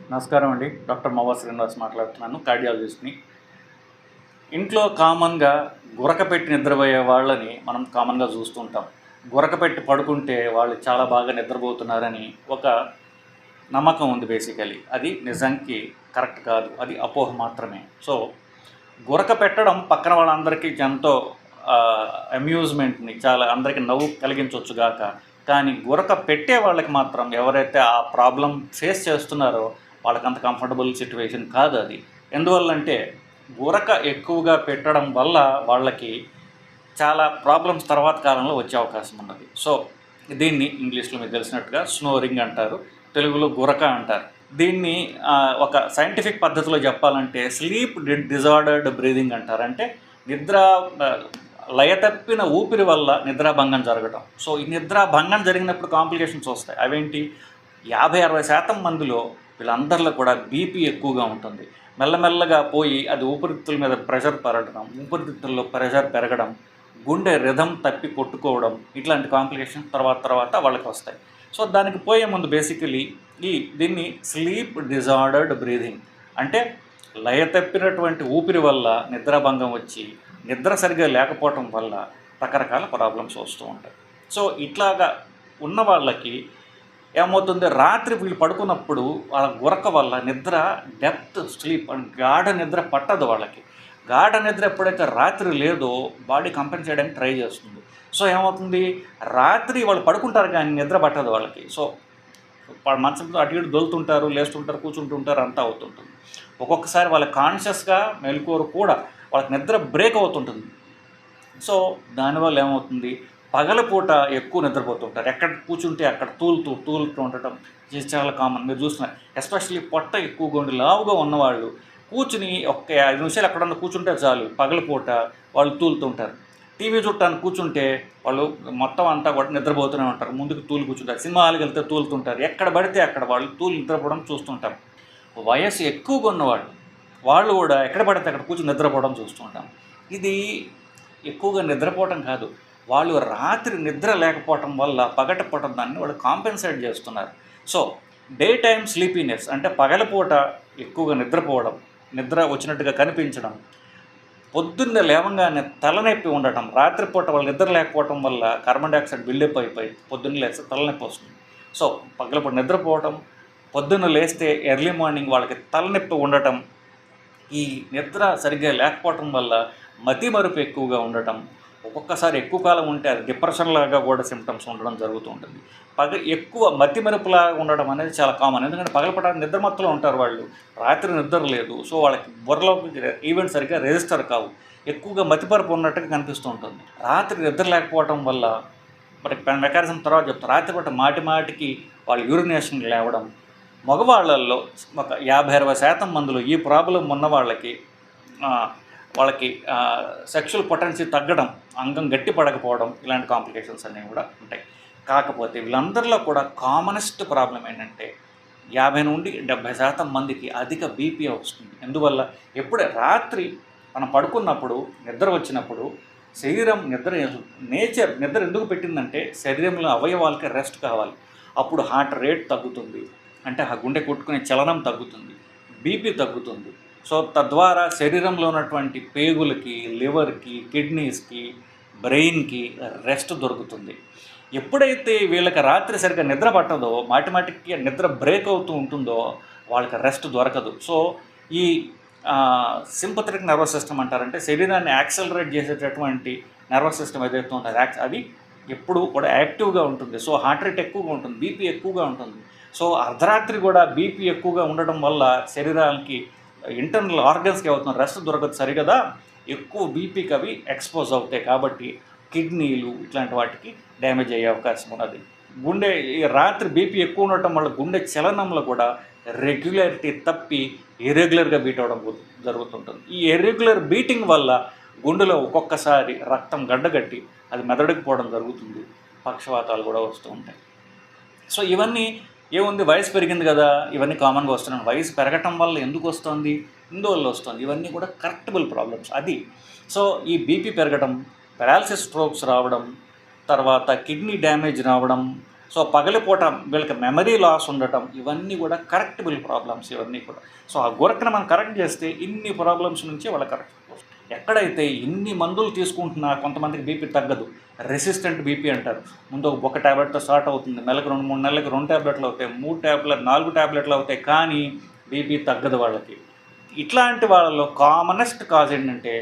నమస్కారం అండి. డాక్టర్ మొవ్వా శ్రీనివాస్ మాట్లాడుతున్నాను, కార్డియాలజిస్ట్ని. ఇంట్లో కామన్‌గా గురక పెట్టి నిద్రపోయే వాళ్ళని మనం కామన్‌గా చూస్తుంటాం. గురక పెట్టి పడుకుంటే వాళ్ళు చాలా బాగా నిద్రపోతున్నారని ఒక నమ్మకం ఉంది బేసికలీ. అది నిజానికి కరెక్ట్ కాదు. అది అపోహ మాత్రమే. సో, గురక పెట్టడం పక్కన వాళ్ళందరికీ ఎంతో అమ్యూజ్మెంట్‌ని చాలా అందరికీ నవ్వు కలిగించొచ్చు గాక, కానీ గురక పెట్టే వాళ్ళకి మాత్రం ఎవరైతే ఆ ప్రాబ్లమ్ ఫేస్ చేస్తున్నారో వాళ్ళకంత కంఫర్టబుల్ సిట్యుయేషన్ కాదు అది. ఎందువల్లంటే గురక ఎక్కువగా పెట్టడం వల్ల వాళ్ళకి చాలా ప్రాబ్లమ్స్ తర్వాత కాలంలో వచ్చే అవకాశం ఉన్నది. సో, దీన్ని ఇంగ్లీష్‌లో మీకు తెలిసినట్టుగా స్నోరింగ్ అంటారు. తెలుగులో గురక అంటారు. దీన్ని ఒక సైంటిఫిక్ పద్ధతిలో చెప్పాలంటే స్లీప్ డిజార్డర్డ్ బ్రీదింగ్ అంటారు. అంటే నిద్ర లయ తప్పిన ఊపిరి వల్ల నిద్రాభంగం జరగటం. సో, ఈ నిద్రాభంగం జరిగినప్పుడు కాంప్లికేషన్స్ వస్తాయి. అవేంటి? 50-60% మందిలో వీళ్ళందరిలో కూడా బీపీ ఎక్కువగా ఉంటుంది. మెల్లమెల్లగా పోయి అది ఊపిరితిత్తుల మీద ప్రెషర్ పెరగడం, ఊపిరితిత్తుల్లో ప్రెషర్ పెరగడం, గుండె రిథమ్ తప్పి కొట్టుకోవడం, ఇట్లాంటి కాంప్లికేషన్స్ తర్వాత వాళ్ళకి వస్తాయి. సో, దానికి పోయే ముందు బేసికలీ దీన్ని స్లీప్ డిజార్డర్డ్ బ్రీదింగ్ అంటే లయ తప్పినటువంటి ఊపిరి వల్ల నిద్రాభంగం వచ్చి నిద్ర సరిగ్గా లేకపోవటం వల్ల రకరకాల ప్రాబ్లమ్స్ వస్తూ ఉంటాయి. సో, ఇట్లాగా ఉన్న వాళ్ళకి ఏమవుతుంది, రాత్రి వీళ్ళు పడుకున్నప్పుడు వాళ్ళ గురక వల్ల నిద్ర డెప్త్ స్లీప్ గాఢ నిద్ర పట్టదు వాళ్ళకి. గాఢ నిద్ర ఎప్పుడైతే రాత్రి లేదో బాడీ కంపెన్సేట్ చేయడానికి ట్రై చేస్తుంది. సో, ఏమవుతుంది, రాత్రి వాళ్ళు పడుకుంటారు కానీ నిద్ర పట్టదు వాళ్ళకి. సో, వాళ్ళ మంచంతో అటు ఇటు దొలుతుంటారు, లేస్తుంటారు, కూర్చుంటుంటారు, అంతా అవుతుంటుంది. ఒక్కొక్కసారి వాళ్ళ కాన్షియస్గా మెలకువరు కూడా వాళ్ళకి నిద్ర బ్రేక్ అవుతుంటుంది. సో, దానివల్ల ఏమవుతుంది, పగలపూట ఎక్కువ నిద్రపోతుంటారు. ఎక్కడ కూర్చుంటే అక్కడ తూలుతూ ఉండటం ఇది చాలా కామన్. మీరు చూస్తున్నారు, ఎస్పెషల్లీ పొట్ట ఎక్కువగా ఉండి లావుగా ఉన్నవాళ్ళు కూర్చుని ఒక్క 5 నిమిషాలు ఎక్కడన్నా కూర్చుంటే చాలు పగలపూట వాళ్ళు తూలుతుంటారు. టీవీ చూడటానికి కూర్చుంటే వాళ్ళు మొత్తం అంతా కూడా నిద్రపోతూనే ఉంటారు. ముందుకు కూర్చుంటారు. సినిమా హాల్కి వెళ్తే తూలుతుంటారు. ఎక్కడ పడితే అక్కడ వాళ్ళు నిద్రపోవడం చూస్తుంటాం. వయసు ఎక్కువగా ఉన్నవాళ్ళు వాళ్ళు కూడా ఎక్కడ పడితే అక్కడ కూర్చుని నిద్రపోవడం చూస్తుంటాం. ఇది ఎక్కువగా నిద్రపోవటం కాదు, వాళ్ళు రాత్రి నిద్ర లేకపోవటం వల్ల పగటిపూట దాన్ని వాళ్ళు కాంపెన్సేట్ చేస్తున్నారు. సో, డే టైమ్ స్లీపీనెస్ అంటే పగలపూట ఎక్కువగా నిద్రపోవడం, నిద్ర వచ్చినట్టుగా కనిపించడం, పొద్దున్నే లేవగానే తలనొప్పి ఉండటం, రాత్రిపూట వాళ్ళు నిద్ర లేకపోవటం వల్ల కార్బన్ డైఆక్సైడ్ బిల్డప్ అయిపోయి పొద్దున్న లేస్తే తలనొప్పి వస్తుంది. సో, పగలపూట నిద్రపోవటం, పొద్దున్న లేస్తే ఎర్లీ మార్నింగ్ వాళ్ళకి తలనొప్పి ఉండటం, ఈ నిద్ర సరిగ్గా లేకపోవటం వల్ల మతిమరుపు ఎక్కువగా ఉండటం, ఒక్కొక్కసారి ఎక్కువ కాలం ఉంటే అది డిప్రెషన్ లాగా కూడా సిమ్టమ్స్ ఉండడం జరుగుతూ ఉంటుంది. ఎక్కువ మతిమరుపులాగా ఉండడం అనేది చాలా కామన్. ఎందుకంటే పగలపూట నిద్రమత్తులో ఉంటారు వాళ్ళు, రాత్రి నిద్ర లేదు. సో, వాళ్ళకి బుర్రలోకి ఈవెంట్ సరిగ్గా రిజిస్టర్ కావు, ఎక్కువగా మతిమరుపు ఉన్నట్టుగా కనిపిస్తూ ఉంటుంది. రాత్రి నిద్ర లేకపోవటం వల్ల మరి మెకానిజం తర్వాత చెప్తారు. రాత్రిపూట మాటికి వాళ్ళు యూరినేషన్ లేవడం, మగవాళ్ళల్లో ఒక 50-60% మందిలో ఈ ప్రాబ్లం ఉన్న వాళ్ళకి సెక్షువల్ పొటెన్సీ తగ్గడం, అంగం గట్టి పడకపోవడం, ఇలాంటి కాంప్లికేషన్స్ అనేవి కూడా ఉంటాయి. కాకపోతే వీళ్ళందరిలో కూడా కామనెస్ట్ ప్రాబ్లం ఏంటంటే 50-70% మందికి అధిక బీపీ వస్తుంది. ఎందువల్ల, ఎప్పుడే రాత్రి మనం పడుకున్నప్పుడు నిద్ర వచ్చినప్పుడు శరీరం నిద్ర ఎందుకు పెట్టిందంటే శరీరంలో అవయవాలకి రెస్ట్ కావాలి. అప్పుడు హార్ట్ రేట్ తగ్గుతుంది, అంటే ఆ గుండె కొట్టుకునే చలనం తగ్గుతుంది, బీపీ తగ్గుతుంది. సో, తద్వారా శరీరంలో ఉన్నటువంటి పేగులకి, లివర్కి, కిడ్నీస్కి, బ్రెయిన్కి రెస్ట్ దొరుకుతుంది. ఎప్పుడైతే వీళ్ళకి రాత్రి సరిగ్గా నిద్ర పట్టదో, మాటికి నిద్ర బ్రేక్ అవుతూ ఉంటుందో వాళ్ళకి రెస్ట్ దొరకదు. సో, ఈ సింపథెటిక్ నర్వస్ సిస్టమ్ అంటారంటే శరీరాన్ని యాక్సలరేట్ చేసేటటువంటి నర్వస్ సిస్టమ్ ఏదైతే ఉంటుందో అది ఎప్పుడు కూడా యాక్టివ్గా ఉంటుంది. సో, హార్ట్ రేట్ ఎక్కువగా ఉంటుంది, బీపీ ఎక్కువగా ఉంటుంది. సో, అర్ధరాత్రి కూడా బీపీ ఎక్కువగా ఉండడం వల్ల శరీరానికి ఇంటర్నల్ ఆర్గన్స్కి అవుతున్న రెస్ట్ దొరకదు సరిగదా, ఎక్కువ బీపీకి అవి ఎక్స్పోజ్ అవుతాయి. కాబట్టి కిడ్నీలు ఇట్లాంటి వాటికి డ్యామేజ్ అయ్యే అవకాశం ఉన్నది. గుండె రాత్రి బీపీ ఎక్కువ ఉండటం వల్ల గుండె చలనంలో కూడా రెగ్యులారిటీ తప్పి ఇర్రెగ్యులర్గా బీట్ అవ్వడం జరుగుతుంటుంది. ఈ ఇర్రెగ్యులర్ బీటింగ్ వల్ల గుండెలో ఒక్కొక్కసారి రక్తం గడ్డగట్టి అది మెదడుకు పోవడం జరుగుతుంది. పక్షవాతాలు కూడా వస్తూ ఉంటాయి. సో, ఇవన్నీ ఏముంది, వయసు పెరిగింది కదా, ఇవన్నీ కామన్గా వస్తున్నాయి. వయసు పెరగటం వల్ల ఎందుకు వస్తుంది, ఇందువల్ల వస్తుంది. ఇవన్నీ కూడా కరెక్టబుల్ ప్రాబ్లమ్స్ అది. సో, ఈ బీపీ పెరగడం, పెరాలసిస్ స్ట్రోక్స్ రావడం, తర్వాత కిడ్నీ డ్యామేజ్ రావడం, సో పగలిపూట వీళ్ళకి మెమరీ లాస్ ఉండటం, ఇవన్నీ కూడా కరెక్టబుల్ ప్రాబ్లమ్స్ ఇవన్నీ కూడా. సో ఆ గురకను మనం కరెక్ట్ చేస్తే ఇన్ని ప్రాబ్లమ్స్ నుంచి వాళ్ళ కరెక్ట్. ఎక్కడైతే ఇన్ని మందులు తీసుకుంటున్నా కొంతమందికి బీపీ తగ్గదు, రెసిస్టెంట్ బీపీ అంటారు. ముందు ఒక ట్యాబ్లెట్తో స్టార్ట్ అవుతుంది, నెలకు 2-3 నెలలకు 2 ట్యాబ్లెట్లు అవుతాయి, 3 ట్యాబ్లెట్ 4 ట్యాబ్లెట్లు అవుతాయి, కానీ బీపీ తగ్గదు వాళ్ళకి. ఇట్లాంటి వాళ్ళలో కామనెస్ట్ కాజ్ ఏంటంటే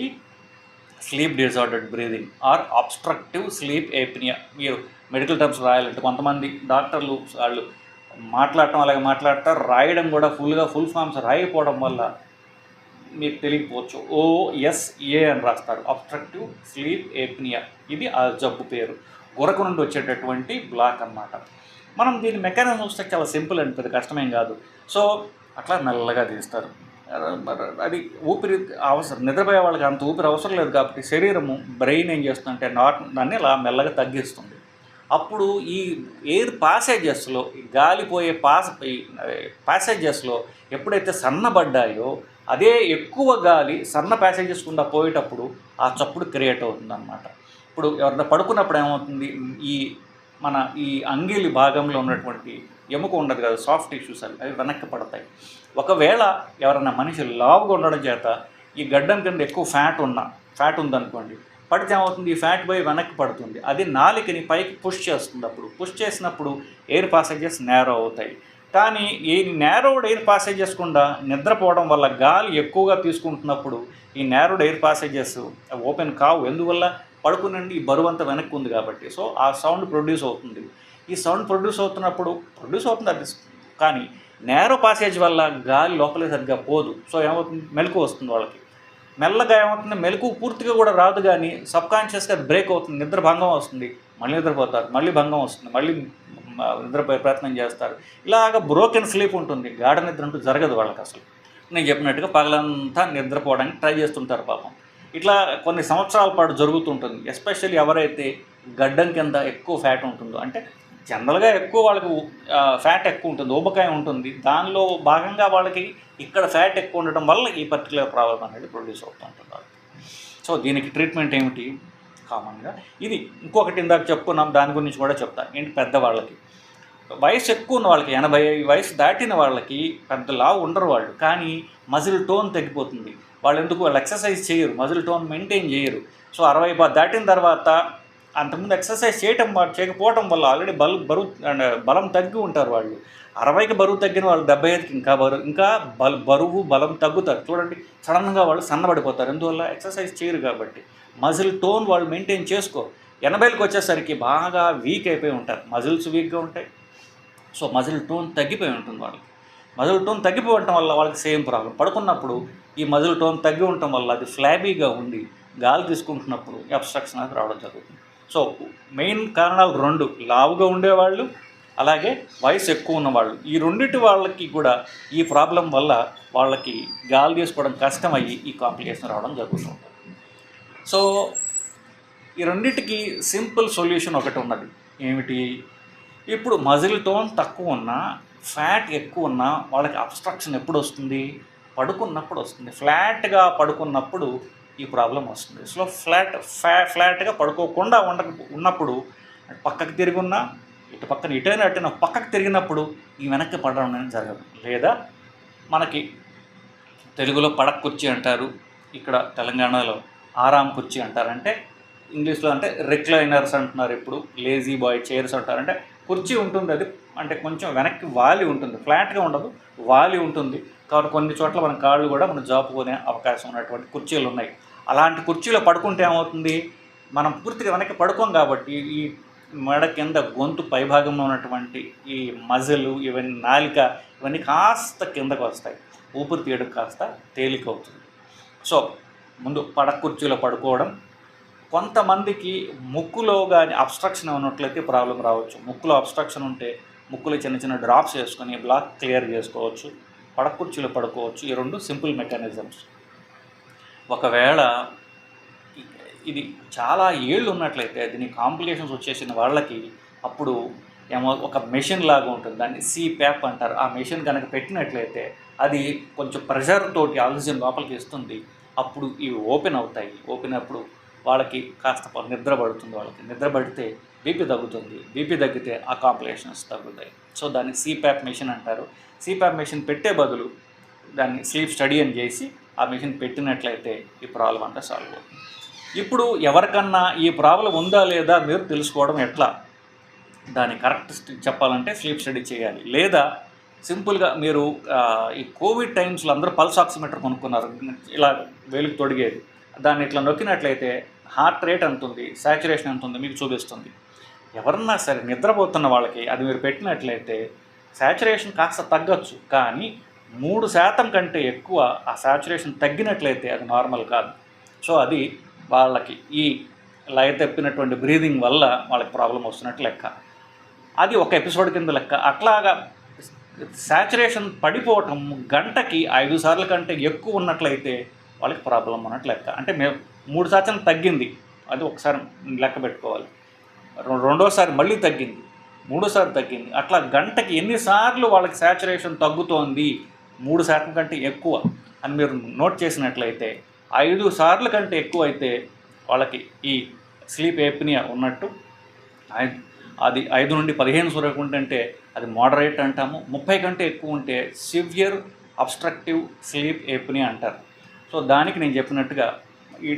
ఈ sleep disordered breathing or obstructive sleep apnoea. మీరు మెడికల్ టర్మ్స్ రాయాలంటే కొంతమంది డాక్టర్లు వాళ్ళు మాట్లాడటం అలాగే మాట్లాడతారు, రాయడం కూడా ఫుల్ ఫామ్స్ రాయకపోవడం వల్ల మీకు తెలియకపోవచ్చు, OSA అని రాస్తారు, అబ్స్ట్రక్టివ్ స్లీప్ ఏప్నియా. ఇది ఆ జబ్బు పేరు, గురకు నుండి వచ్చేటటువంటి బ్లాక్ అన్నమాట. మనం దీని మెకానిజం చూస్తే చాలా సింపుల్ అండి, పెద్ద కష్టమేం కాదు. సో అట్లా మెల్లగా తీస్తారు. అది ఊపిరి అవసరం, నిద్రపోయే వాళ్ళకి అంత ఊపిరి అవసరం లేదు కాబట్టి శరీరము బ్రెయిన్ ఏం చేస్తుందంటే దాన్ని ఇలా మెల్లగా తగ్గిస్తుంది. అప్పుడు ఈ ఎయిర్ పాసేజెస్లో, గాలిపోయే ప్యాసేజెస్లో ఎప్పుడైతే సన్నబడ్డాయో అదే ఎక్కువ గాలి సన్న ప్యాసేజెస్ గుండా పోయేటప్పుడు ఆ చప్పుడు క్రియేట్ అవుతుందన్నమాట. ఇప్పుడు ఎవరైనా పడుకున్నప్పుడు ఏమవుతుంది, ఈ అంగిలి భాగంలో ఉన్నటువంటి ఎముక ఉండదు కదా, సాఫ్ట్ టిష్యూస్ అవి వెనక్కి పడతాయి. ఒకవేళ ఎవరైనా మనిషి లావుగా ఉండడం చేత ఈ గడ్డం కింద ఎక్కువ ఫ్యాట్ ఉందనుకోండి, పడితే ఏమవుతుంది, ఈ ఫ్యాట్ పోయి వెనక్కి పడుతుంది, అది నాలికని పైకి పుష్ చేస్తుంది. అప్పుడు పుష్ చేసినప్పుడు ఎయిర్ పాసేజెస్ నేరో అవుతాయి. కానీ ఈ నేరోడ్ ఎయిర్ పాసేజెస్ గుండా నిద్రపోవడం వల్ల గాలి ఎక్కువగా తీసుకుంటున్నప్పుడు ఈ నేరోడ్ ఎయిర్ పాసేజెస్ ఓపెన్ కావు. ఎందువల్ల, పడుకునండి ఈ బరువు అంతా వెనక్కి ఉంది కాబట్టి. సో ఆ సౌండ్ ప్రొడ్యూస్ అవుతుంది. ఈ సౌండ్ ప్రొడ్యూస్ అవుతుంది అది, కానీ నేరో పాసేజ్ వల్ల గాలి లోపలే సరిగ్గా పోదు. సో ఏమవుతుంది, మెలకు వస్తుంది వాళ్ళకి. మెల్లగా ఏమవుతుంది, మెలకు పూర్తిగా కూడా రాదు, కానీ సబ్కాన్షియస్గా బ్రేక్ అవుతుంది, నిద్ర భంగం వస్తుంది, మళ్ళీ నిద్రపోతారు, మళ్ళీ భంగం వస్తుంది, మళ్ళీ నిద్రపోయే ప్రయత్నం చేస్తారు. ఇలాగ బ్రోకెన్ స్లీప్ ఉంటుంది, గాఢ నిద్ర అంటూ జరగదు వాళ్ళకి అసలు. నేను చెప్పినట్టుగా పగలంతా నిద్రపోవడానికి ట్రై చేస్తుంటారు పాపం. ఇట్లా కొన్ని సంవత్సరాల పాటు జరుగుతుంటుంది. ఎస్పెషల్లీ ఎవరైతే గడ్డం కింద ఎక్కువ ఫ్యాట్ ఉంటుందో, అంటే జనరల్గా ఎక్కువ వాళ్ళకి ఫ్యాట్ ఎక్కువ ఉంటుంది, ఊబకాయం ఉంటుంది, దానిలో భాగంగా వాళ్ళకి ఇక్కడ ఫ్యాట్ ఎక్కువ ఉండటం వల్ల ఈ పర్టికులర్ ప్రాబ్లం అనేది ప్రొడ్యూస్ అవుతూ ఉంటుంది. సో దీనికి ట్రీట్మెంట్ ఏమిటి కామన్గా, ఇది ఇంకొకటి ఇందాక చెప్పుకున్నాం, దాని గురించి కూడా చెప్తాను. ఏంటి, పెద్దవాళ్ళకి వయసు ఎక్కువ ఉన్న వాళ్ళకి, 80 వయసు దాటిన వాళ్ళకి పెద్ద లావు ఉండరు వాళ్ళు, కానీ మజిల్ టోన్ తగ్గిపోతుంది. వాళ్ళు ఎక్సర్సైజ్ చేయరు, మజిల్ టోన్ మెయింటైన్ చేయరు. సో 60 దాటిన తర్వాత అంతకుముందు ఎక్సర్సైజ్ చేయకపోవడం వల్ల ఆల్రెడీ బలం తగ్గి ఉంటారు వాళ్ళు. 60కి బరువు తగ్గిన వాళ్ళు 75కి ఇంకా బలం తగ్గుతారు. చూడండి, సడన్గా వాళ్ళు సన్నబడిపోతారు. ఎందువల్ల, ఎక్సర్సైజ్ చేయరు కాబట్టి. మజిల్ టోన్ వాళ్ళు మెయింటైన్ చేసుకోరు. 80లకు వచ్చేసరికి బాగా వీక్ అయిపోయి ఉంటారు, మజిల్స్ వీక్గా ఉంటాయి. సో మజిల్ టోన్ తగ్గిపోయి ఉంటుంది వాళ్ళకి. మజిల్ టోన్ తగ్గిపోయి ఉండటం వల్ల వాళ్ళకి సేమ్ ప్రాబ్లం. పడుకున్నప్పుడు ఈ మజిల్ టోన్ తగ్గి ఉండటం వల్ల అది ఫ్లాబీగా ఉండి గాలి తీసుకుంటున్నప్పుడు అబ్స్ట్రక్షన్ అనేది రావడం జరుగుతుంది. సో మెయిన్ కారణాలు 2, లావుగా ఉండేవాళ్ళు అలాగే వయసు ఎక్కువ ఉన్నవాళ్ళు. ఈ రెండింటి వాళ్ళకి కూడా ఈ ప్రాబ్లం వల్ల వాళ్ళకి గాలి తీసుకోవడం కష్టమయ్యి ఈ కాంప్లికేషన్ రావడం జరుగుతూ ఉంటుంది. సో ఈ రెండింటికి సింపుల్ సొల్యూషన్ ఒకటి ఉన్నది. ఏమిటి, ఇప్పుడు మజిల్ టోన్ తక్కువ ఉన్నా, ఫ్యాట్ ఎక్కువ ఉన్నా వాళ్ళకి అబ్స్ట్రక్షన్ ఎప్పుడు వస్తుంది, పడుకున్నప్పుడు వస్తుంది. ఫ్లాట్గా పడుకున్నప్పుడు ఈ ప్రాబ్లం వస్తుంది. సో ఫ్లాట్గా పడుకోకుండా ఉన్నప్పుడు పక్కకు తిరిగి ఉన్నా, ఇటు పక్కన అటైనా పక్కకు తిరిగినప్పుడు ఈ వెనక్కి పడడం అనేది జరగదు. లేదా మనకి తెలుగులో పడక కుర్చీ అంటారు, ఇక్కడ తెలంగాణలో ఆరాం కుర్చీ అంటారు. అంటే ఇంగ్లీష్లో అంటే రిక్లైనర్స్ అంటున్నారు, ఇప్పుడు లేజీ బాయ్ చైర్స్ అంటారు. అంటే కుర్చీ ఉంటుంది, అది అంటే కొంచెం వెనక్కి వాలి ఉంటుంది, ఫ్లాట్గా ఉండదు, వాలి ఉంటుంది. కాబట్టి కొన్ని చోట్ల మన కాళ్ళు కూడా మనం జాపుకునే అవకాశం ఉన్నటువంటి కుర్చీలు ఉన్నాయి. అలాంటి కుర్చీలో పడుకుంటే ఏమవుతుంది, మనం పూర్తిగా వెనక్కి పడుకోం కాబట్టి ఈ మెడ కింద గొంతు పైభాగంలో ఉన్నటువంటి ఈ మజిల్, ఇవన్నీ నాలిక, ఇవన్నీ కాస్త కిందకు వస్తాయి, ఊపిరి తీయడం కాస్త తేలికవుతుంది. సో ముందు కుర్చీలో పడుకోవడం. కొంతమందికి ముక్కులో కానీ అబ్స్ట్రక్షన్ ఉన్నట్లయితే ప్రాబ్లం రావచ్చు. ముక్కులో అబ్స్ట్రక్షన్ ఉంటే ముక్కులో చిన్న చిన్న డ్రాప్స్ వేసుకొని బ్లాక్ క్లియర్ చేసుకోవచ్చు, కుర్చీలో పడుకోవచ్చు. ఈ 2 సింపుల్ మెకానిజమ్స్. ఒకవేళ ఇది చాలా ఏళ్ళు ఉన్నట్లయితే, దీని కాంప్లికేషన్స్ వచ్చేసిన వాళ్ళకి అప్పుడు ఏమో ఒక మెషిన్ లాగా ఉంటుంది, దాన్ని CPAP అంటారు. ఆ మెషిన్ కనుక పెట్టినట్లయితే అది కొంచెం ప్రెషర్ తోటి ఆక్సిజన్ లోపలికి ఇస్తుంది. అప్పుడు ఇవి ఓపెన్ అవుతాయి. ఓపెన్ అప్పుడు వాళ్ళకి కాస్త నిద్ర పడుతుంది. వాళ్ళకి నిద్ర పడితే బీపీ తగ్గుతుంది. బీపీ తగ్గితే ఆ కాంప్లికేషన్స్ తగ్గుతాయి. సో దాన్ని సీప్యాప్ మెషిన్ అంటారు. సీప్యాప్ మెషిన్ పెట్టే బదులు దాన్ని స్లీప్ స్టడీ అని చేసి ఆ మెషిన్ పెట్టినట్లయితే ఈ ప్రాబ్లం అంతా సాల్వ్ అవుతుంది. ఇప్పుడు ఎవరికన్నా ఈ ప్రాబ్లం ఉందా లేదా మీరు తెలుసుకోవడం ఎట్లా? దాన్ని కరెక్ట్ చెప్పాలంటే స్లీప్ స్టడీ చేయాలి. లేదా సింపుల్గా మీరు ఈ కోవిడ్ టైమ్స్లో అందరూ పల్స్ ఆక్సిమీటర్ కొనుక్కున్నారు, ఇలా వేలుకు తొడిగేది. దాన్ని ఇట్లా నొక్కినట్లయితే హార్ట్ రేట్ ఎంత ఉంది, సాచురేషన్ ఎంత ఉంది మీకు చూపిస్తుంది. ఎవరన్నా సరే నిద్రపోతున్న వాళ్ళకి అది మీరు పెట్టినట్లయితే సాచురేషన్ కాస్త తగ్గచ్చు, కానీ 3% కంటే ఎక్కువ ఆ సాచురేషన్ తగ్గినట్లయితే అది నార్మల్ కాదు. సో అది వాళ్ళకి ఈ లయ తప్పినటువంటి బ్రీదింగ్ వల్ల వాళ్ళకి ప్రాబ్లం వస్తున్నట్టు లెక్క. అది ఒక ఎపిసోడ్ కింద లెక్క. అట్లాగా సాచురేషన్ పడిపోవటం గంటకి 5 సార్ల కంటే ఎక్కువ ఉన్నట్లయితే వాళ్ళకి ప్రాబ్లం ఉన్నట్టు లెక్క. అంటే మేము 3% తగ్గింది, అది ఒకసారి లెక్క పెట్టుకోవాలి. రెండోసారి మళ్ళీ తగ్గింది, మూడోసారి తగ్గింది. అట్లా గంటకి ఎన్నిసార్లు వాళ్ళకి సాచురేషన్ తగ్గుతోంది 3% కంటే ఎక్కువ అని మీరు నోట్ చేసినట్లయితే 5 సార్ల కంటే ఎక్కువ అయితే వాళ్ళకి ఈ స్లీప్ ఏప్నియా ఉన్నట్టు. అది 5 నుండి 15 వరకు ఉంటే అది మోడరేట్ అంటాము. 30 కంటే ఎక్కువ ఉంటే సివియర్ అబ్స్ట్రక్టివ్ స్లీప్ ఏప్నియా అంటారు. సో దానికి నేను చెప్పినట్టుగా ఈ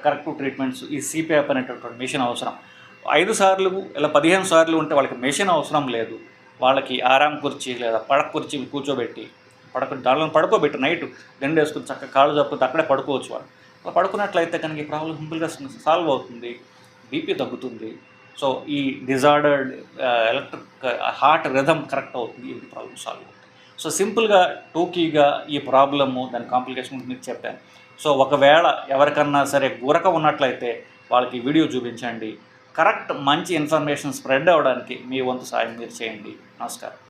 కరెక్టివ్ ట్రీట్మెంట్స్, ఈ సిప్యాప్ అనేటటువంటి మెషిన్ అవసరం. 5 సార్లు ఇలా 15 సార్లు ఉంటే వాళ్ళకి మెషిన్ అవసరం లేదు. వాళ్ళకి ఆరాం కుర్చీ లేదా పడక కుర్చీ కూర్చోబెట్టి దానిలో పడుకోబెట్టి నైట్ దిండు వేసుకుని చక్కగా కాళ్ళు తప్పితే అక్కడే పడుకోవచ్చు. వాళ్ళు అలా పడుకున్నట్లయితే కనుక ఈ ప్రాబ్లం సింపుల్గా సాల్వ్ అవుతుంది, బీపీ తగ్గుతుంది. సో ఈ disordered electric heart rhythm correct అవుతుంది, ఈ ప్రాబ్లం సాల్వ్ అవుతుంది. సో సింపుల్గా టూకీగా ఈ ప్రాబ్లము దాని కాంప్లికేషన్ మీకు చెప్పాను. సో ఒకవేళ ఎవరికన్నా సరే గురక ఉన్నట్లయితే వాళ్ళకి వీడియో చూపించండి. కరెక్ట్ మంచి ఇన్ఫర్మేషన్ స్ప్రెడ్ అవ్వడానికి మీ వంతు సాయం మీరు చేయండి. నమస్కారం.